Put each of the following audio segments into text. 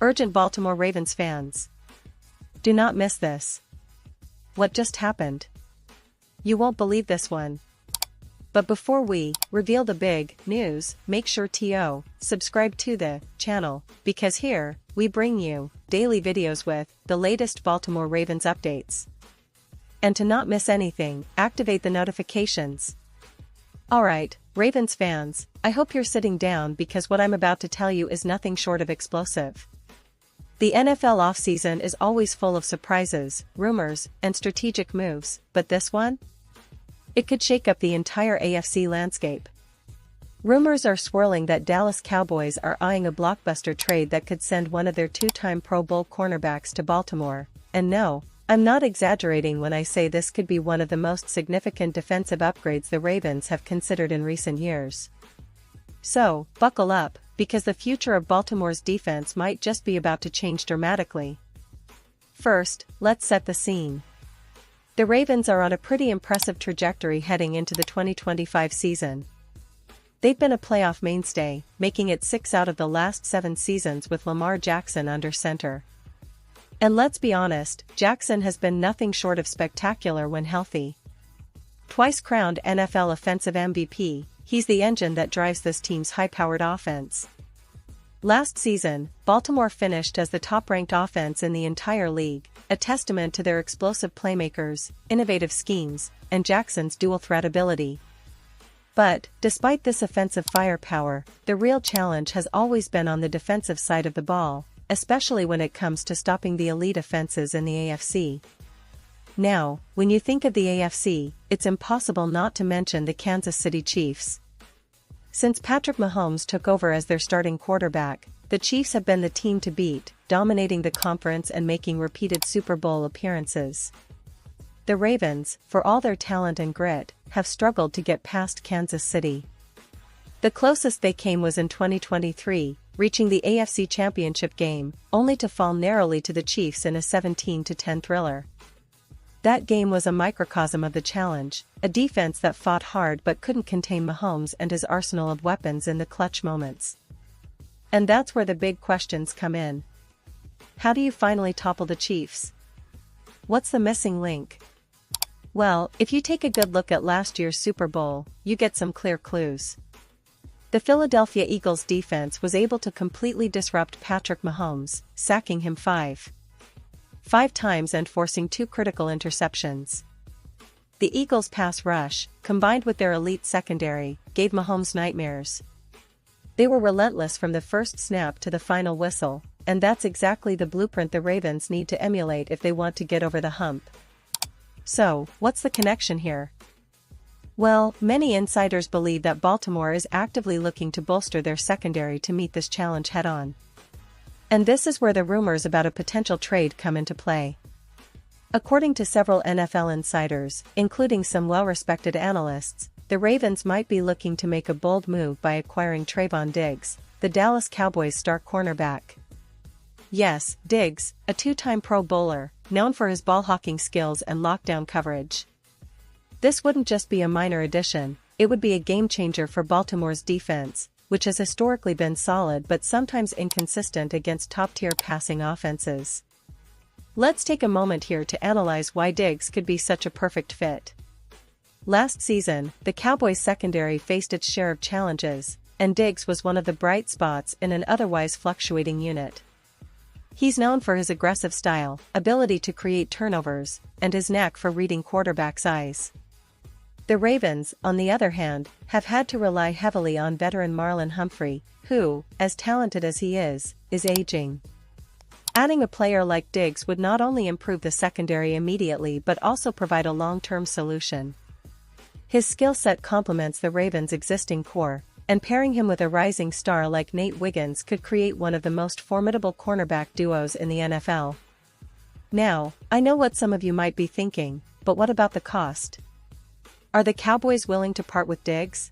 Urgent Baltimore Ravens fans. Do not miss this. What just happened? You won't believe this one. But before we reveal the big news, make sure to subscribe to the channel, because here, we bring you daily videos with the latest Baltimore Ravens updates. And to not miss anything, activate the notifications. Alright, Ravens fans, I hope you're sitting down because what I'm about to tell you is nothing short of explosive. The NFL offseason is always full of surprises, rumors, and strategic moves, but this one? It could shake up the entire AFC landscape. Rumors are swirling that Dallas Cowboys are eyeing a blockbuster trade that could send one of their two-time Pro Bowl cornerbacks to Baltimore, and no, I'm not exaggerating when I say this could be one of the most significant defensive upgrades the Ravens have considered in recent years. So, buckle up, because the future of Baltimore's defense might just be about to change dramatically. First, let's set the scene. The Ravens are on a pretty impressive trajectory heading into the 2025 season. They've been a playoff mainstay, making it 6 out of the last 7 seasons with Lamar Jackson under center. And let's be honest, Jackson has been nothing short of spectacular when healthy. Twice crowned NFL Offensive MVP, he's the engine that drives this team's high-powered offense. Last season, Baltimore finished as the top-ranked offense in the entire league, a testament to their explosive playmakers, innovative schemes, and Jackson's dual-threat ability. But, despite this offensive firepower, the real challenge has always been on the defensive side of the ball, especially when it comes to stopping the elite offenses in the AFC. Now, when you think of the AFC, it's impossible not to mention the Kansas City Chiefs. Since Patrick Mahomes took over as their starting quarterback, the Chiefs have been the team to beat, dominating the conference and making repeated Super Bowl appearances. The Ravens, for all their talent and grit, have struggled to get past Kansas City. The closest they came was in 2023, reaching the AFC Championship game, only to fall narrowly to the Chiefs in a 17-10 thriller. That game was a microcosm of the challenge, a defense that fought hard but couldn't contain Mahomes and his arsenal of weapons in the clutch moments. And that's where the big questions come in. How do you finally topple the Chiefs? What's the missing link? Well, if you take a good look at last year's Super Bowl, you get some clear clues. The Philadelphia Eagles defense was able to completely disrupt Patrick Mahomes, sacking him 5 times and forcing 2 critical interceptions. The Eagles' pass rush, combined with their elite secondary, gave Mahomes nightmares. They were relentless from the first snap to the final whistle, and that's exactly the blueprint the Ravens need to emulate if they want to get over the hump. So, what's the connection here? Well, many insiders believe that Baltimore is actively looking to bolster their secondary to meet this challenge head-on. And this is where the rumors about a potential trade come into play. According to several NFL insiders, including some well-respected analysts, the Ravens might be looking to make a bold move by acquiring Trayvon Diggs, the Dallas Cowboys' star cornerback. Yes, Diggs, a 2-time Pro Bowler, known for his ball-hawking skills and lockdown coverage. This wouldn't just be a minor addition, it would be a game-changer for Baltimore's defense, which has historically been solid but sometimes inconsistent against top-tier passing offenses. Let's take a moment here to analyze why Diggs could be such a perfect fit. Last season, the Cowboys' secondary faced its share of challenges, and Diggs was one of the bright spots in an otherwise fluctuating unit. He's known for his aggressive style, ability to create turnovers, and his knack for reading quarterbacks' eyes. The Ravens, on the other hand, have had to rely heavily on veteran Marlon Humphrey, who, as talented as he is aging. Adding a player like Diggs would not only improve the secondary immediately but also provide a long-term solution. His skill set complements the Ravens' existing core, and pairing him with a rising star like Nate Wiggins could create one of the most formidable cornerback duos in the NFL. Now, I know what some of you might be thinking, but what about the cost? Are the Cowboys willing to part with Diggs?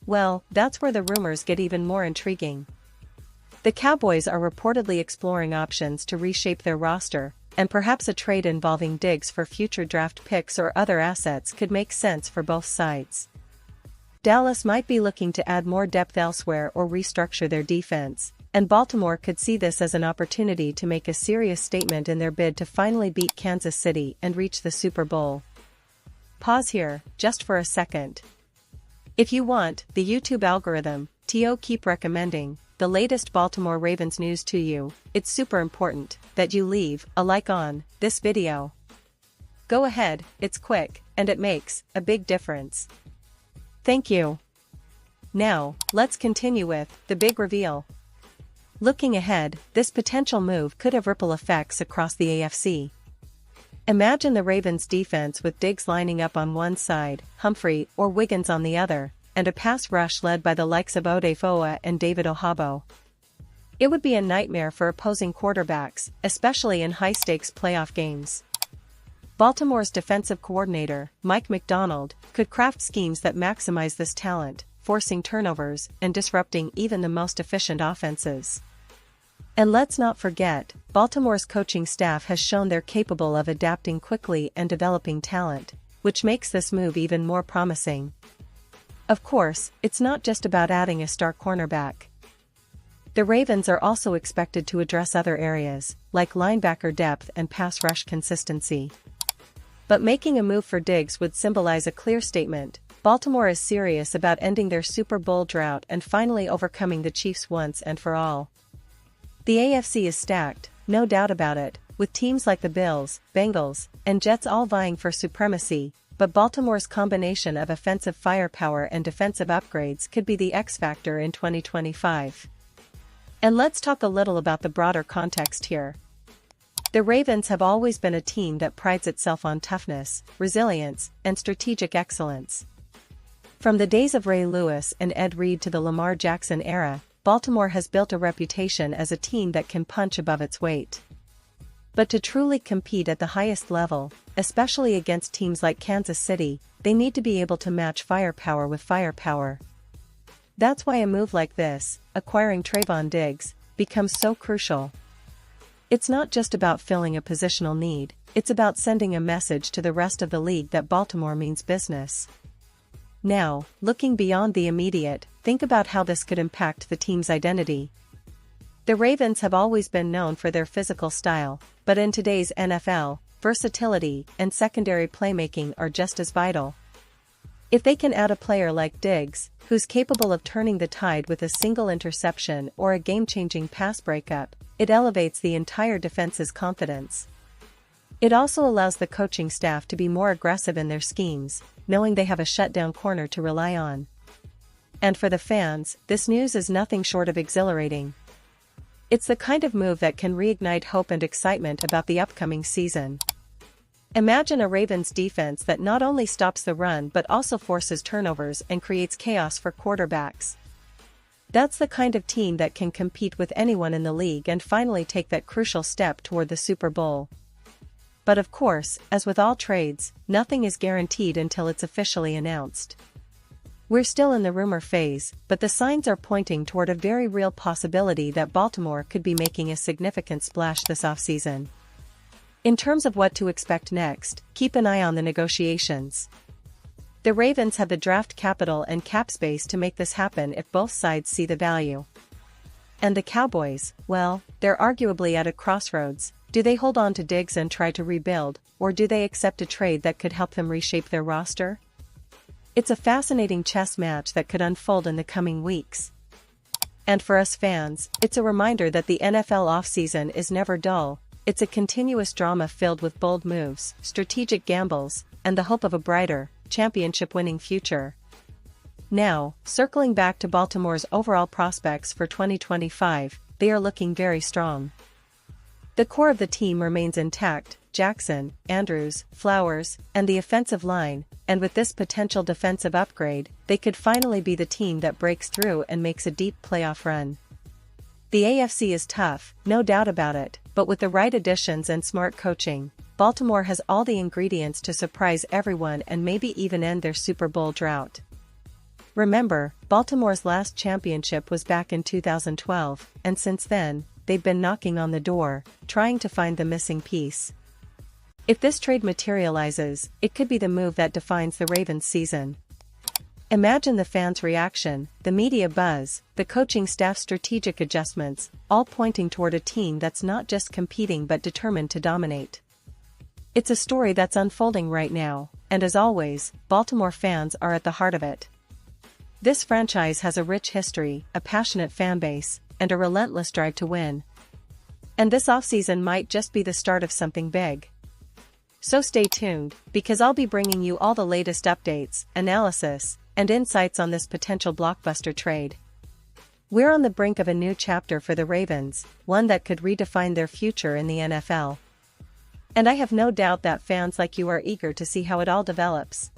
Well, that's where the rumors get even more intriguing. The Cowboys are reportedly exploring options to reshape their roster, and perhaps a trade involving Diggs for future draft picks or other assets could make sense for both sides. Dallas might be looking to add more depth elsewhere or restructure their defense, And Baltimore could see this as an opportunity to make a serious statement in their bid to finally beat Kansas City and reach the Super Bowl. Pause here, just for a second. If you want the YouTube algorithm to keep recommending the latest Baltimore Ravens news to you, it's super important that you leave a like on this video. Go ahead, it's quick, and it makes a big difference. Thank you. Now, let's continue with the big reveal. Looking ahead, this potential move could have ripple effects across the AFC. Imagine the Ravens defense with Diggs lining up on one side, Humphrey or Wiggins on the other, and a pass rush led by the likes of Odefoa and David Ohabo. It would be a nightmare for opposing quarterbacks, especially in high-stakes playoff games. Baltimore's defensive coordinator, Mike Macdonald, could craft schemes that maximize this talent, forcing turnovers and disrupting even the most efficient offenses. And let's not forget, Baltimore's coaching staff has shown they're capable of adapting quickly and developing talent, which makes this move even more promising. Of course, it's not just about adding a star cornerback. The Ravens are also expected to address other areas, like linebacker depth and pass rush consistency. But making a move for Diggs would symbolize a clear statement: Baltimore is serious about ending their Super Bowl drought and finally overcoming the Chiefs once and for all. The AFC is stacked, no doubt about it, with teams like the Bills, Bengals, and Jets all vying for supremacy, but Baltimore's combination of offensive firepower and defensive upgrades could be the X factor in 2025. And let's talk a little about the broader context here. The Ravens have always been a team that prides itself on toughness, resilience, and strategic excellence. From the days of Ray Lewis and Ed Reed to the Lamar Jackson era, Baltimore has built a reputation as a team that can punch above its weight. But to truly compete at the highest level, especially against teams like Kansas City, they need to be able to match firepower with firepower. That's why a move like this, acquiring Trayvon Diggs, becomes so crucial. It's not just about filling a positional need, it's about sending a message to the rest of the league that Baltimore means business. Now, looking beyond the immediate, think about how this could impact the team's identity. The Ravens have always been known for their physical style, but in today's NFL, versatility and secondary playmaking are just as vital. If they can add a player like Diggs, who's capable of turning the tide with a single interception or a game-changing pass breakup, it elevates the entire defense's confidence. It also allows the coaching staff to be more aggressive in their schemes, knowing they have a shutdown corner to rely on. And for the fans, this news is nothing short of exhilarating. It's the kind of move that can reignite hope and excitement about the upcoming season. Imagine a Ravens defense that not only stops the run but also forces turnovers and creates chaos for quarterbacks. That's the kind of team that can compete with anyone in the league and finally take that crucial step toward the Super Bowl. But of course, as with all trades, nothing is guaranteed until it's officially announced. We're still in the rumor phase, but the signs are pointing toward a very real possibility that Baltimore could be making a significant splash this offseason. In terms of what to expect next, keep an eye on the negotiations. The Ravens have the draft capital and cap space to make this happen if both sides see the value. And the Cowboys, well, they're arguably at a crossroads. Do they hold on to Diggs and try to rebuild, or do they accept a trade that could help them reshape their roster? It's a fascinating chess match that could unfold in the coming weeks. And for us fans, it's a reminder that the NFL offseason is never dull. It's a continuous drama filled with bold moves, strategic gambles, and the hope of a brighter, championship-winning future. Now, circling back to Baltimore's overall prospects for 2025, they are looking very strong. The core of the team remains intact: Jackson, Andrews, Flowers, and the offensive line, and with this potential defensive upgrade, they could finally be the team that breaks through and makes a deep playoff run. The AFC is tough, no doubt about it, but with the right additions and smart coaching, Baltimore has all the ingredients to surprise everyone and maybe even end their Super Bowl drought. Remember, Baltimore's last championship was back in 2012, and since then, they've been knocking on the door, trying to find the missing piece. If this trade materializes, it could be the move that defines the Ravens' season. Imagine the fans' reaction, the media buzz, the coaching staff's strategic adjustments, all pointing toward a team that's not just competing but determined to dominate. It's a story that's unfolding right now, and as always, Baltimore fans are at the heart of it. This franchise has a rich history, a passionate fan base, and a relentless drive to win. And this offseason might just be the start of something big. So stay tuned, because I'll be bringing you all the latest updates, analysis, and insights on this potential blockbuster trade. We're on the brink of a new chapter for the Ravens, one that could redefine their future in the NFL. And I have no doubt that fans like you are eager to see how it all develops.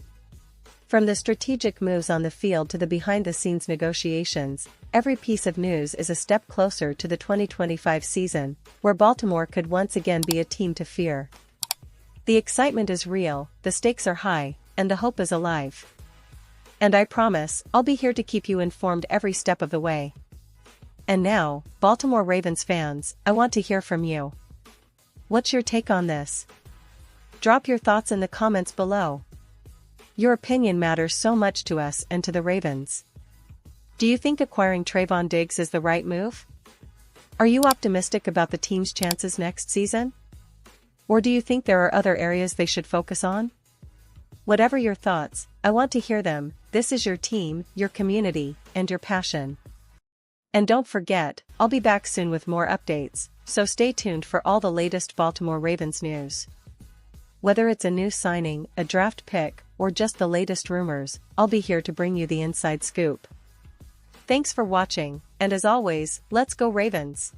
From the strategic moves on the field to the behind-the-scenes negotiations, every piece of news is a step closer to the 2025 season, where Baltimore could once again be a team to fear. The excitement is real, the stakes are high, and the hope is alive. And I promise, I'll be here to keep you informed every step of the way. And now, Baltimore Ravens fans, I want to hear from you. What's your take on this? Drop your thoughts in the comments below. Your opinion matters so much to us and to the Ravens. Do you think acquiring Trayvon Diggs is the right move? Are you optimistic about the team's chances next season? Or do you think there are other areas they should focus on? Whatever your thoughts, I want to hear them. This is your team, your community, and your passion. And don't forget, I'll be back soon with more updates, so stay tuned for all the latest Baltimore Ravens news. Whether it's a new signing, a draft pick, or just the latest rumors, I'll be here to bring you the inside scoop. Thanks for watching, and as always, let's go Ravens!